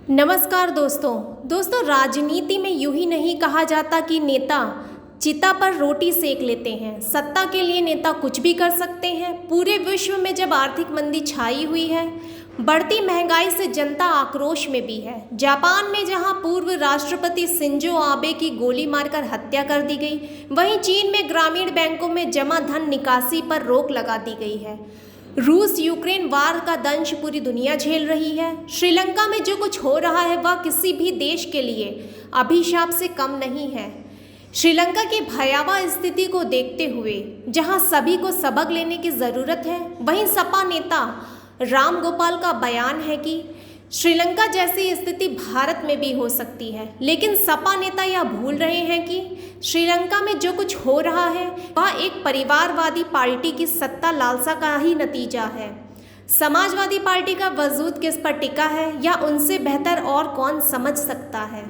नमस्कार दोस्तों, राजनीति में यूं ही नहीं कहा जाता कि नेता चिता पर रोटी सेक लेते हैं। सत्ता के लिए नेता कुछ भी कर सकते हैं। पूरे विश्व में जब आर्थिक मंदी छाई हुई है, बढ़ती महंगाई से जनता आक्रोश में भी है। जापान में जहां पूर्व राष्ट्रपति शिंजो आबे की गोली मारकर हत्या कर दी गई, वहीं चीन में ग्रामीण बैंकों में जमा धन निकासी पर रोक लगा दी गई है। रूस यूक्रेन वार का दंश पूरी दुनिया झेल रही है। श्रीलंका में जो कुछ हो रहा है वह किसी भी देश के लिए अभिशाप से कम नहीं है। श्रीलंका की भयावह स्थिति को देखते हुए जहां सभी को सबक लेने की ज़रूरत है, वहीं सपा नेता राम गोपाल का बयान है कि श्रीलंका जैसी स्थिति भारत में भी हो सकती है। लेकिन सपा नेता यह भूल रहे हैं कि श्रीलंका में जो कुछ हो रहा है वह एक परिवारवादी पार्टी की सत्ता लालसा का ही नतीजा है। समाजवादी पार्टी का वजूद किस पर टिका है, या उनसे बेहतर और कौन समझ सकता है।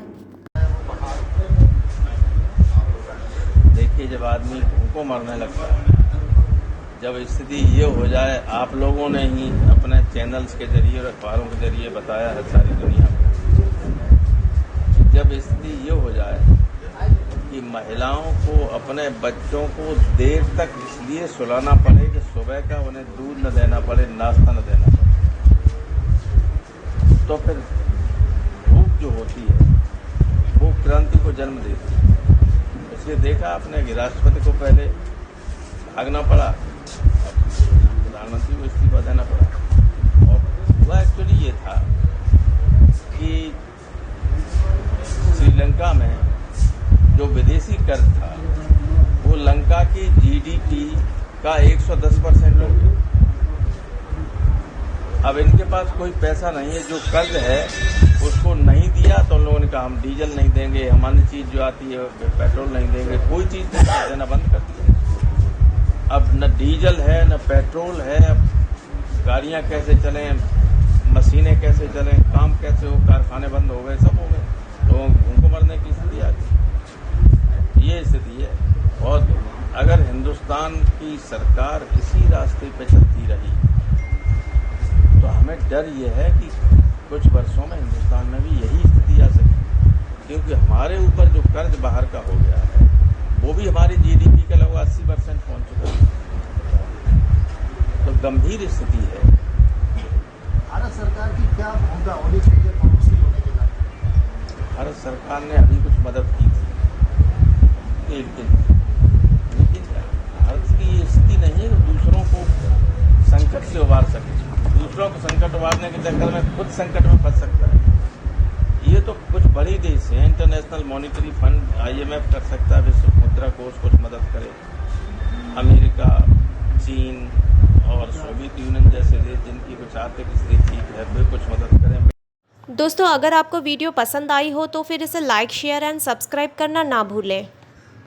देखिए, जब आदमी भूखों मरने लगता है, जब स्थिति ये हो जाए, आप लोगों ने ही अपने चैनल्स के जरिए और अखबारों के जरिए बताया है सारी दुनिया को, जब स्थिति ये हो जाए कि महिलाओं को अपने बच्चों को देर तक इसलिए सुलाना पड़े कि सुबह का उन्हें दूध न देना पड़े, नाश्ता न देना पड़े, तो फिर भूख जो होती है वो क्रांति को जन्म देती है। इसलिए देखा आपने कि राष्ट्रपति को पहले भागना पड़ा, प्रधानमंत्री को इस्तीफा देना पड़ा। और वह एक्चुअली ये था कि श्रीलंका में जो विदेशी कर्ज था वो लंका की जीडीपी का 110% लौटा। अब इनके पास कोई पैसा नहीं है, जो कर्ज है उसको नहीं दिया तो उन लोगों ने कहा हम डीजल नहीं देंगे, हम अन्य चीज जो आती है पेट्रोल नहीं देंगे, कोई चीज नहीं देना बंद कर दिया। अब न डीजल है न पेट्रोल है, अब गाड़ियां कैसे चलें, मशीनें कैसे चलें, काम कैसे हो, कारखाने बंद हो गए, सब हो गए, लोगों को भूखों मरने की स्थिति आ गई। ये स्थिति है। और अगर हिंदुस्तान की सरकार इसी रास्ते पे चलती रही तो हमें डर ये है कि कुछ वर्षों में हिंदुस्तान में भी यही स्थिति आ सकती, क्योंकि हमारे ऊपर जो कर्ज बाहर का हो गया है वो भी हमारी जीडीपी का लगभग 80% पहुंच चुका है। तो गंभीर स्थिति है। भारत सरकार की क्या भूमिका होनी चाहिए पड़ोसी होने के नाते? भारत सरकार ने अभी कुछ मदद की थी, लेकिन भारत की ये स्थिति नहीं है कि दूसरों को संकट से उबार सके। दूसरों को संकट उबारने के चक्कर में खुद संकट में फंस सकता है। ये तो कुछ बड़ी देश है, इंटरनेशनल मॉनिटरी फंड, IMF कर सकता है, विश्व मुद्रा कोष कुछ मदद करे, अमेरिका, चीन और सोवियत यूनियन जैसे देश जिनकी कुछ आर्थिक स्थिति ठीक है वे कुछ मदद करें। दोस्तों, अगर आपको वीडियो पसंद आई हो तो फिर इसे लाइक, शेयर एंड सब्सक्राइब करना ना भूलें।